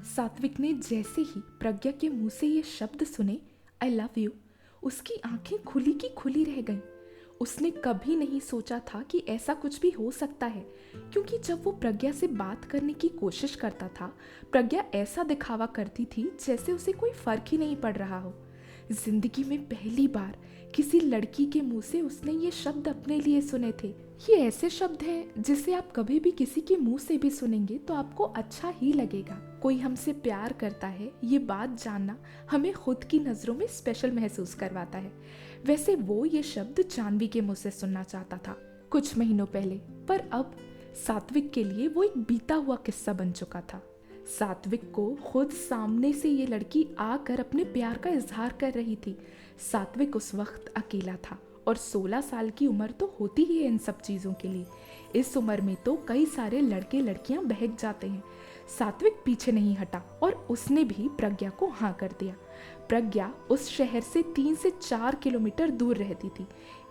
सात्विक ने जैसे ही प्रज्ञा के मुंह से ये शब्द सुने, आई लव यू, उसकी आंखें खुली की खुली रह गईं। उसने कभी नहीं सोचा था कि ऐसा कुछ भी हो सकता है, क्योंकि जब वो प्रज्ञा से बात करने की कोशिश करता था, प्रज्ञा ऐसा दिखावा करती थी जैसे उसे कोई फर्क ही नहीं पड़ रहा हो। जिंदगी में पहली बार किसी लड़की के मुंह से उसने ये शब्द अपने लिए सुने थे। ये ऐसे शब्द हैं जिसे आप कभी भी किसी के मुंह से भी सुनेंगे तो आपको अच्छा ही लगेगा। कोई हमसे प्यार करता है, ये बात जानना हमें खुद की नज़रों में स्पेशल महसूस करवाता है। वैसे वो ये शब्द जानवी के मुंह से सुनना चाहता था कुछ महीनों पहले, पर अब सात्विक के लिए वो एक बीता हुआ किस्सा बन चुका था। सात्विक को खुद सामने से ये लड़की आकर अपने प्यार का इजहार कर रही थी। सात्विक उस वक्त अकेला था और 16 साल की उम्र तो होती ही है इन सब चीज़ों के लिए। इस उम्र में तो कई सारे लड़के लड़कियां बहक जाते हैं। सात्विक पीछे नहीं हटा और उसने भी प्रज्ञा को हाँ कर दिया। प्रज्ञा उस शहर से 3 से 4 किलोमीटर दूर रहती थी,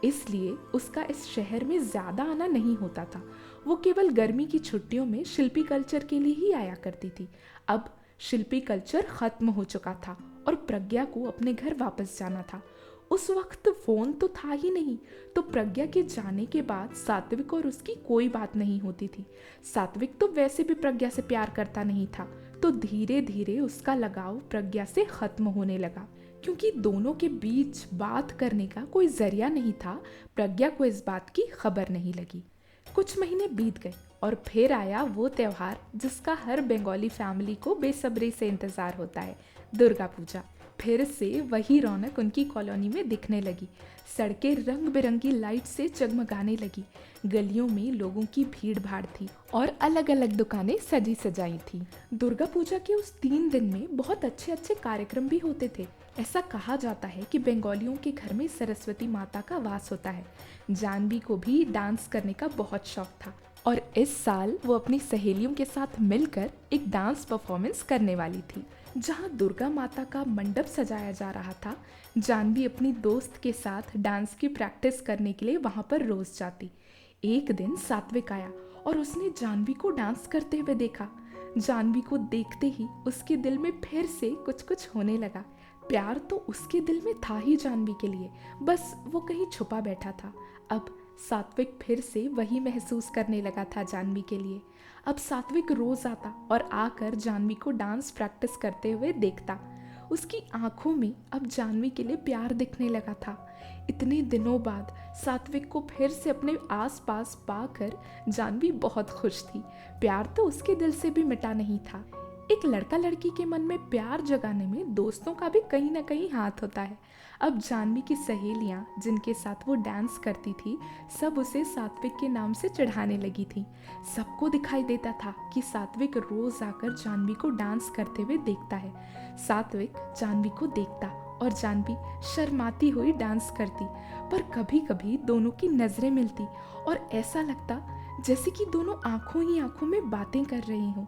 इसलिए उसका इस शहर में ज़्यादा आना नहीं होता था। वो केवल गर्मी की छुट्टियों में शिल्पी कल्चर के लिए ही आया करती थी। अब शिल्पी कल्चर ख़त्म हो चुका था और प्रज्ञा को अपने घर वापस जाना था। उस वक्त फ़ोन तो था ही नहीं, तो प्रज्ञा के जाने के बाद सात्विक और उसकी कोई बात नहीं होती थी। सात्विक तो वैसे भी प्रज्ञा से प्यार करता नहीं था, तो धीरे धीरे उसका लगाव प्रज्ञा से ख़त्म होने लगा। क्योंकि दोनों के बीच बात करने का कोई जरिया नहीं था, प्रज्ञा को इस बात की खबर नहीं लगी। कुछ महीने बीत गए और फिर आया वो त्योहार जिसका हर बंगाली फैमिली को बेसब्री से इंतज़ार होता है, दुर्गा पूजा। फिर से वही रौनक उनकी कॉलोनी में दिखने लगी। सड़कें रंग बिरंगी लाइट से जगमगाने लगी, गलियों में लोगों की भीड़ भाड़ थी और अलग अलग दुकानें सजी सजाई थी। दुर्गा पूजा के उस 3 दिन में बहुत अच्छे अच्छे कार्यक्रम भी होते थे। ऐसा कहा जाता है कि बंगालियों के घर में सरस्वती माता का वास होता है। जानवी को भी डांस करने का बहुत शौक था और इस साल वो अपनी सहेलियों के साथ मिलकर एक डांस परफॉर्मेंस करने वाली थी। जहाँ दुर्गा माता का मंडप सजाया जा रहा था, जानवी अपनी दोस्त के साथ डांस की प्रैक्टिस करने के लिए वहाँ पर रोज जाती। एक दिन सात्विक आया और उसने जानवी को डांस करते हुए देखा। जानवी को देखते ही उसके दिल में फिर से कुछ कुछ होने लगा। प्यार तो उसके दिल में था ही जानवी के लिए, बस वो कहीं छुपा बैठा था। अब सात्विक फिर से वही महसूस करने लगा था जानवी के लिए। अब सात्विक रोज आता और आकर जानवी को डांस प्रैक्टिस करते हुए देखता। उसकी आंखों में अब जानवी के लिए प्यार दिखने लगा था। इतने दिनों बाद सात्विक को फिर से अपने आसपास पाकर जानवी बहुत खुश थी। प्यार तो उसके दिल से भी मिटा नहीं था। एक लड़का लड़की के मन में प्यार जगाने में दोस्तों का भी कहीं ना कहीं हाथ होता है। अब जानवी की सहेलियां जिनके साथ वो डांस करती थी, सब उसे सात्विक के नाम से चिढ़ाने लगी थी। सबको दिखाई देता था कि सात्विक रोज आकर जानवी को डांस करते हुए देखता है। सात्विक जानवी को देखता और जानवी शर्माती हुई डांस करती, पर कभी कभी दोनों की नजरें मिलती और ऐसा लगता जैसे कि दोनों आंखों ही आंखों में बातें कर रही हों।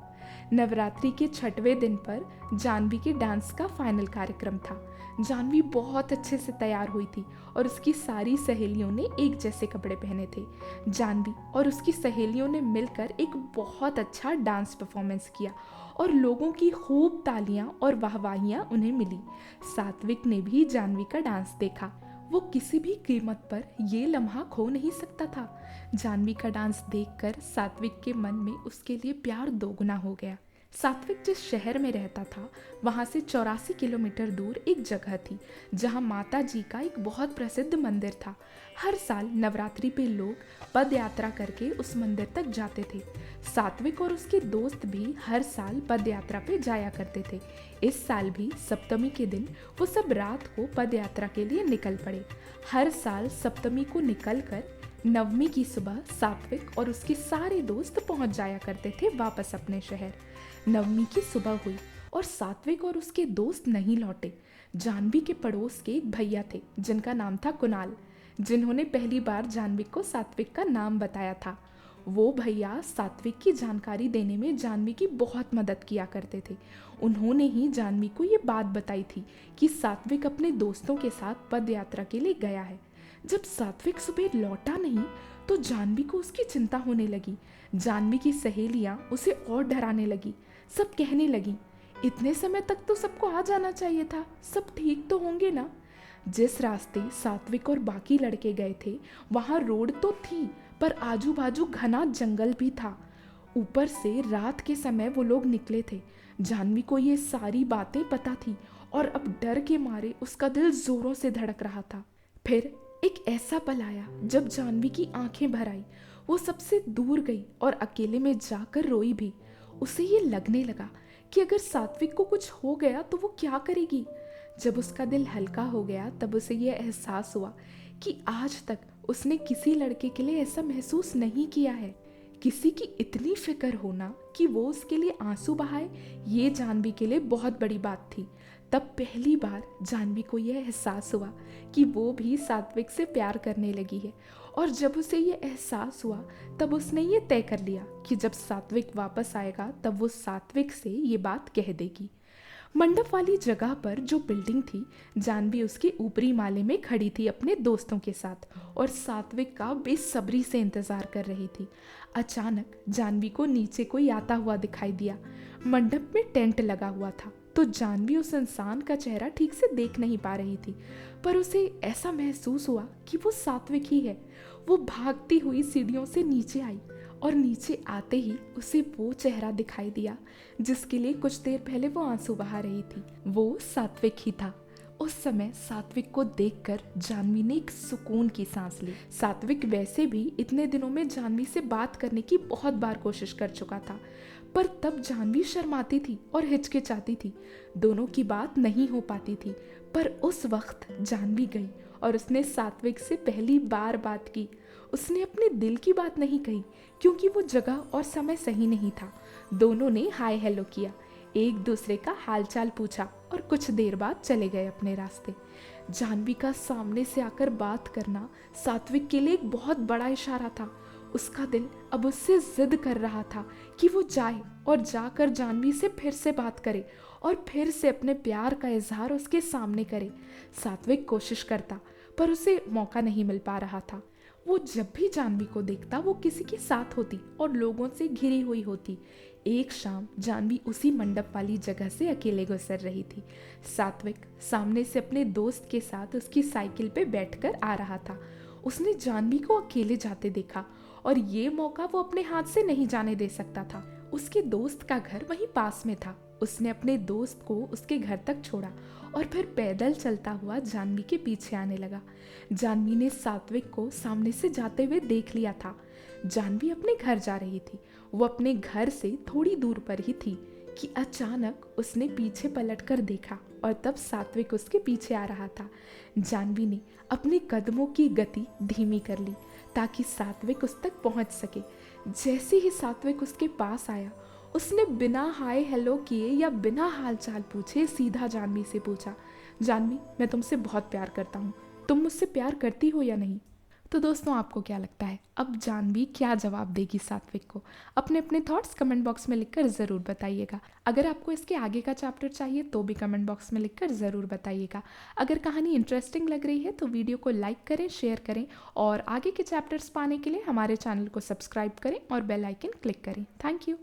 नवरात्रि के 6वें दिन पर जानवी के डांस का फाइनल कार्यक्रम था। जानवी बहुत अच्छे से तैयार हुई थी और उसकी सारी सहेलियों ने एक जैसे कपड़े पहने थे। जानवी और उसकी सहेलियों ने मिलकर एक बहुत अच्छा डांस परफॉर्मेंस किया और लोगों की खूब तालियां और वाहवाहियां उन्हें मिली। सात्विक ने भी जानवी का डांस देखा। वो किसी भी कीमत पर ये लम्हा खो नहीं सकता था। जानवी का डांस देखकर सात्विक के मन में उसके लिए प्यार दोगुना हो गया। सात्विक जिस शहर में रहता था, वहाँ से 84 किलोमीटर दूर एक जगह थी जहाँ माता जी का एक बहुत प्रसिद्ध मंदिर था। हर साल नवरात्रि पे लोग पद यात्रा करके उस मंदिर तक जाते थे। सात्विक और उसके दोस्त भी हर साल पद यात्रा पे जाया करते थे। इस साल भी सप्तमी के दिन वो सब रात को पद यात्रा के लिए निकल पड़े। हर साल सप्तमी को निकलकर नवमी की सुबह सात्विक और उसके सारे दोस्त पहुंच जाया करते थे वापस अपने शहर। नवमी की सुबह हुई और सात्विक और उसके दोस्त नहीं लौटे। जानवी के पड़ोस के एक भैया थे जिनका नाम था कुणाल, जिन्होंने पहली बार जानवी को सात्विक का नाम बताया था। वो भैया सात्विक की जानकारी देने में जानवी की बहुत मदद किया करते थे। उन्होंने ही जानवी को ये बात बताई थी कि सात्विक अपने दोस्तों के साथ पद यात्रा के लिए गया है। जब सात्विक सुबह लौटा नहीं तो जानवी को उसकी चिंता होने लगी। जानवी की सहेलियां उसे और डराने लगी। सब कहने लगी, इतने समय तक तो सबको आ जाना चाहिए था, सब ठीक तो होंगे ना। जिस रास्ते सात्विक और बाकी लड़के गए थे वहाँ रोड तो थी, पर आजू बाजू घना जंगल भी था। ऊपर से रात के समय वो लोग निकले थे। जानवी को ये सारी बातें पता थी और अब डर के मारे उसका दिल जोरों से धड़क रहा था। फिर एक ऐसा पल आया जब जानवी की आंखें भर आई। वो सबसे दूर गई और अकेले में जाकर रोई भी। उसे ये लगने लगा कि अगर सात्विक को कुछ हो गया तो वो क्या करेगी। जब उसका दिल हल्का हो गया तब उसे ये एहसास हुआ कि आज तक उसने किसी लड़के के लिए ऐसा महसूस नहीं किया है। किसी की इतनी फिक्र होना कि वो उसके लिए आंसू बहाए, ये जानवी के लिए बहुत बड़ी बात थी। तब पहली बार जानवी को यह एहसास हुआ कि वो भी सात्विक से प्यार करने लगी है। और जब उसे ये एहसास हुआ तब उसने ये तय कर लिया कि जब सात्विक वापस आएगा तब वो सात्विक से ये बात कह देगी। मंडप वाली जगह पर जो बिल्डिंग थी, जानवी उसके ऊपरी माले में खड़ी थी अपने दोस्तों के साथ और सात्विक का बेसब्री से इंतजार कर रही थी। अचानक जानवी को नीचे कोई आता हुआ दिखाई दिया। मंडप में टेंट लगा हुआ था तो जानवी उस इंसान का चेहरा ठीक से देख नहीं पा रही थी, पर उसे ऐसा महसूस हुआ कि वो सात्विक ही है। वो भागती हुई सीढ़ियों से नीचे आई और नीचे आते ही उसे वो चेहरा दिखाई दिया जिसके लिए कुछ देर पहले वो आंसू बहा रही थी। वो सात्विक ही था। उस समय सात्विक को देखकर जानवी ने एक सुकून की सांस ली। सात्विक वैसे भी इतने दिनों में जानवी से बात करने की बहुत बार कोशिश कर चुका था, पर तब जानवी शर्माती थी और हिचकिचाती थी। दोनों की बात नहीं हो पाती थी। पर उस वक्त जानवी गई और उसने सात्विक से पहली बार बात की। उसने अपने दिल की बात नहीं कही क्योंकि वो जगह और समय सही नहीं था। दोनों ने हाय हेलो किया, एक दूसरे का हालचाल पूछा और कुछ देर बाद चले गए अपने रास्ते। जानवी का सामने से आकर बात करना सात्विक के लिए एक बहुत बड़ा इशारा था। उसका दिल अब उससे जिद कर रहा था कि वो जाए और जाकर जानवी से फिर से बात करे और फिर से अपने प्यार का इजहार उसके सामने करे। सात्विक कोशिश करता पर उसे मौका नहीं मिल पा रहा था। वो जब भी जानवी को देखता वो किसी के साथ होती और लोगों से घिरी हुई होती। एक शाम जानवी उसी मंडप वाली जगह से अकेले गुजर रही थी। सात्विक सामने से अपने दोस्त के साथ उसकी साइकिल पे बैठकर आ रहा था। उसने जानवी को अकेले जाते देखा और ये मौका वो अपने हाथ से नहीं जाने दे सकता था। उसके दोस्त का घर वहीं पास में था। उसने अपने दोस्त को उसके घर तक छोड़ा और फिर पैदल चलता हुआ जानवी के पीछे आने लगा। जानवी ने सात्विक को सामने से जाते हुए देख लिया था। जानवी अपने घर जा रही थी। वो अपने घर से थोड़ी दूर पर ही थी कि अचानक उसने पीछे पलटकर देखा और तब सात्विक उसके पीछे आ रहा था। जानवी ने अपने कदमों की गति धीमी कर ली ताकि सात्विक उस तक पहुंच सके। जैसे ही सात्विक उसके पास आया उसने बिना हाय हेलो किए या बिना हालचाल पूछे सीधा जानवी से पूछा, जानवी मैं तुमसे बहुत प्यार करता हूँ, तुम मुझसे प्यार करती हो या नहीं। तो दोस्तों आपको क्या लगता है अब जानवी क्या जवाब देगी सात्विक को? अपने अपने थॉट्स कमेंट बॉक्स में लिखकर ज़रूर बताइएगा। अगर आपको इसके आगे का चैप्टर चाहिए तो भी कमेंट बॉक्स में लिखकर ज़रूर बताइएगा। अगर कहानी इंटरेस्टिंग लग रही है तो वीडियो को लाइक करें, शेयर करें और आगे के चैप्टर्स पाने के लिए हमारे चैनल को सब्सक्राइब करें और बेल आइकन क्लिक करें। Thank you.